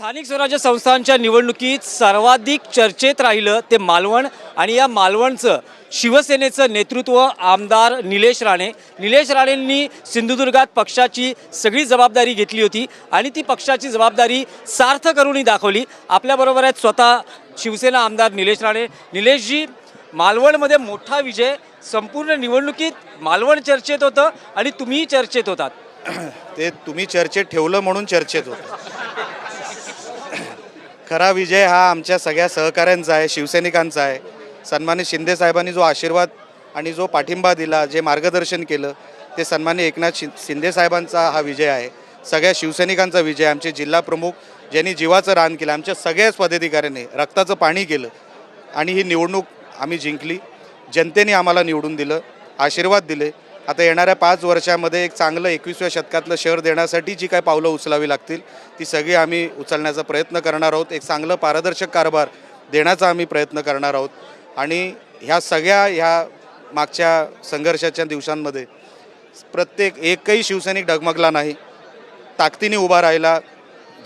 स्थानिक स्वराज्य संस्थांच्या निवडणुकीत सर्वाधिक चर्चेत राहिलं ते मालवण आणि या मालवणचं शिवसेनेचं नेतृत्व आमदार निलेश राणे. निलेश राणेंनी सिंधुदुर्गात पक्षाची सगळी जबाबदारी घेतली होती आणि ती पक्षाची जबाबदारी सार्थ करूनही दाखवली. आपल्याबरोबर आहेत स्वतः शिवसेना आमदार निलेश राणे. निलेशजी, मालवणमध्ये मोठा विजय, संपूर्ण निवडणुकीत मालवण चर्चेत होतं आणि तुम्हीही चर्चेत होतात. ते तुम्ही चर्चेत ठेवलं म्हणून चर्चेत होतं. खरा विजय हा आमच्या सगळ्या सहकाऱ्यांचा आहे, शिवसैनिकांचा आहे. सन्माननीय शिंदे साहेबांनी जो आशीर्वाद आणि जो पाठिंबा दिला, जे मार्गदर्शन केलं, ते सन्माननीय एकनाथ शिंदे साहेबांचा हा विजय आहे. सगळ्या शिवसैनिकांचा विजय. आमचे जिल्हा प्रमुख ज्यांनी जीवाचं रान केलं, आमच्या सगळ्याच पदाधिकाऱ्यांनी रक्ताचं पाणी केलं आणि ही निवडणूक आम्ही जिंकली. जनतेने आम्हाला निवडून दिलं, आशीर्वाद दिले. आता येणाऱ्या 5 वर्षामध्ये एक चांगलं 21व्या शतकातलं शहर देण्यासाठी जी काय पावलं उचलावी लागतील ती सगळी आम्ही उचलण्याचा प्रयत्न करणार आहोत. एक चांगलं पारदर्शक कारभार देण्याचा आम्ही प्रयत्न करणार आहोत. आणि ह्या मागच्या संघर्षाच्या दिवसांमध्ये प्रत्येक एकही शिवसैनिक डगमगला नाही, ताकदीने उभा राहिला.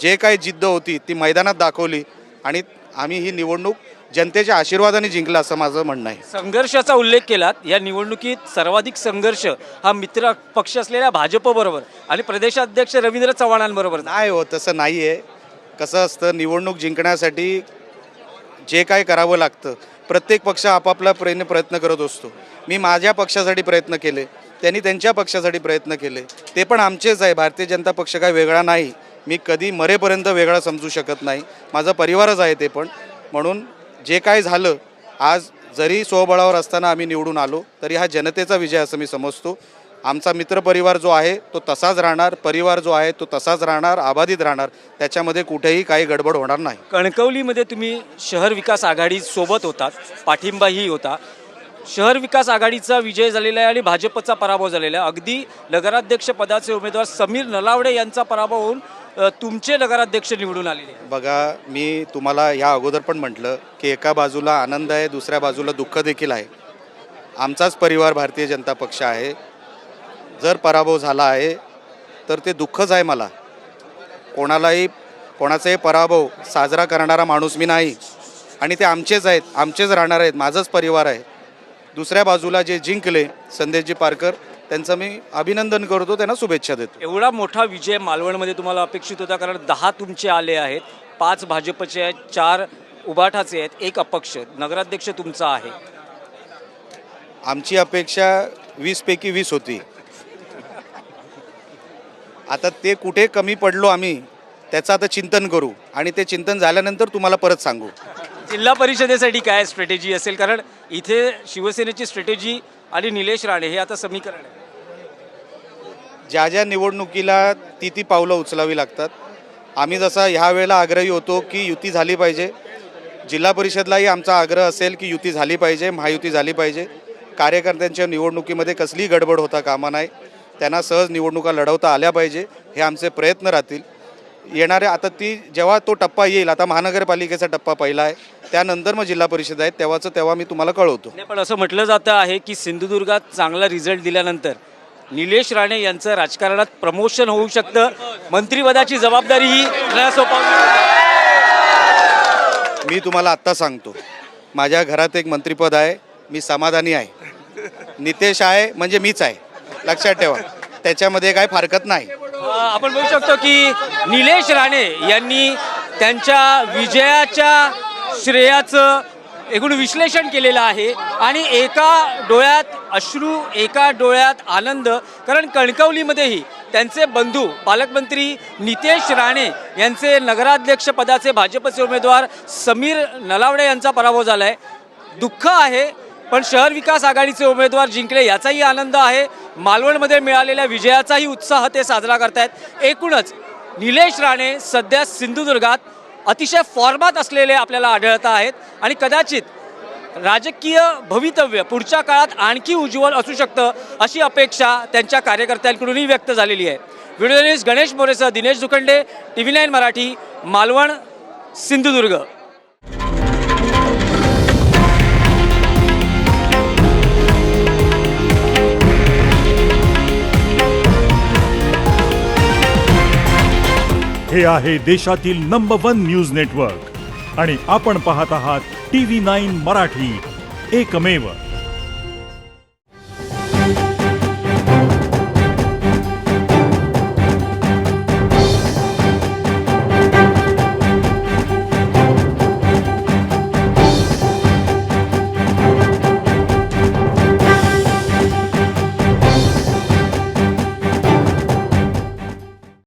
जे काही जिद्द होती ती मैदानात दाखवली आणि आम्ही ही निवडणूक जनतेच्या आशीर्वादाने जिंकला असं माझं म्हणणं आहे. संघर्षाचा उल्लेख केलात. या निवडणुकीत सर्वाधिक संघर्ष हा मित्र पक्ष असलेल्या भाजपबरोबर आणि प्रदेशाध्यक्ष रवींद्र चव्हाणांबरोबर. नाही हो, तसं नाही आहे. कसं असतं, निवडणूक जिंकण्यासाठी जे काय करावं लागतं प्रत्येक पक्ष आपापला प्रयत्न करत असतो. मी माझ्या पक्षासाठी प्रयत्न केले, त्यांनी त्यांच्या पक्षासाठी प्रयत्न केले. ते पण आमचेच आहे. भारतीय जनता पक्ष काय वेगळा नाही. मी कधी मरेपर्यंत वेगळा समजू शकत नाही. माझा परिवारच आहे ते पण. म्हणून जे काय झालं आज, जरी स्वबळावर असताना आम्ही निवडून आलो तरी हा जनतेचा विजय असं मी समजतो. आमचा मित्रपरिवार जो आहे तो तसाच राहणार, परिवार जो आहे तो तसाच राहणार, अबाधित राहणार. त्याच्यामध्ये कुठेही काही गडबड होणार नाही. कणकवलीमध्ये तुम्ही शहर विकास आघाडी सोबत होतात, पाठिंबाही होता. शहर विकास आघाडीचा विजय झालेला आहे आणि भाजपचा पराभव झालेला आहे. अगदी नगराध्यक्ष पदाचे उमेदवार समीर नलावडे यांचा पराभव होऊन तुमचे नगराध्यक्ष निवडून आलेले. बघा, मी तुम्हाला या अगोदर पण म्हटलं की एका बाजूला आनंद आहे, दुसऱ्या बाजूला दुःख देखील आहे. आमचाच परिवार भारतीय जनता पक्ष आहे. जर पराभव झाला आहे तर ते दुःखच आहे मला. कोणाचाही पराभव साजरा करणारा माणूस मी नाही आणि ते आमचेच आहेत, आमचेच राहणार आहेत, माझंच परिवार आहे. दुसऱ्या बाजूला जे जिंकले संदेशजी पारकर, त्यांचं मी अभिनंदन करतो, त्यांना शुभेच्छा देतो. एवढा मोठा विजय मालवणमध्ये तुम्हाला अपेक्षित होता? कारण 10 तुमचे आले आहेत, 5 भाजपचे आहेत, 4 उबाठाचे आहेत, 1 अपक्ष. नगराध्यक्ष तुमचा आहे. आमची अपेक्षा 20 पैकी 20 होती. आता ते कुठे कमी पडलो आम्ही त्याचं आता चिंतन करू आणि ते चिंतन झाल्यानंतर तुम्हाला परत सांगू. जिल्हा परिषदेसाठी काय स्ट्रॅटेजी असेल? कारण इथे शिवसेनेची स्ट्रॅटेजी आणि निलेश राणे हे आता समीकरण आहे. ज्या निवडणुकीला ती पावलं उचलावी लागतात. आम्ही जसा ह्या वेळेला आग्रही होतो की युती झाली पाहिजे, जिल्हा परिषदलाही आमचा आग्रह असेल की युती झाली पाहिजे, महायुती झाली पाहिजे. कार्यकर्त्यांच्या निवडणुकीमध्ये कसलीही गडबड होता कामा नाही. त्यांना सहज निवडणुका लढवता आल्या पाहिजे, हे आमचे प्रयत्न राहतील. येणाऱ्या आता जेव्हा तो टप्पा येईल, आता महानगरपालिकेचा टप्पा पहिला आहे, त्यानंतर मग जिल्हा परिषद आहे, तेव्हा मी तुम्हाला कळवतो. पण असं म्हटलं जातं आहे की सिंधुदुर्गात चांगला रिझल्ट दिल्यानंतर निलेश राणे यांचं राजकारणात प्रमोशन होऊ शकतं, मंत्रिपदाची जबाबदारी ही मी तुम्हाला आत्ता सांगतो, माझ्या घरात एक मंत्रिपद आहे, मी समाधानी आहे. नितेश आहे म्हणजे मीच आहे, लक्षात ठेवा. त्याच्यामध्ये काय फारकत नाही. आपण बघू शकतो की निलेश राणे यांनी त्यांच्या विजयाच्या श्रेयाचं एकूण विश्लेषण केलेलं आहे आणि एका डोळ्यात अश्रू, एका डोळ्यात आनंद. कारण कणकवलीमध्येही त्यांचे बंधू पालकमंत्री नितेश राणे यांचे नगराध्यक्ष पदाचे भाजपचे उमेदवार समीर नलावडे यांचा पराभव झाला आहे. दुःख आहे, पण शहर विकास आघाडीचे उमेदवार जिंकले याचाही आनंद आहे. मालवणमध्ये मिळालेल्या विजयाचाही उत्साह ते साजरा करतायत. एकूणच निलेश राणे सध्या सिंधुदुर्गात अतिशय फॉर्मात असलेले आपल्याला आढळत आहेत आणि कदाचित राजकीय भवितव्य पुढच्या काळात आणखी उज्ज्वल असू शकतं अशी अपेक्षा त्यांच्या कार्यकर्त्यांकडूनही व्यक्त झालेली आहे. व्हिडिओ जर्नलिस्ट गणेश मोरेसह दिनेश दुखंडे, TV9 मराठी, मालवण, सिंधुदुर्ग. हे आहे देशातील नंबर 1 न्यूज नेटवर्क आणि आपण पाहत आहात TV9 मराठी, एकमेव.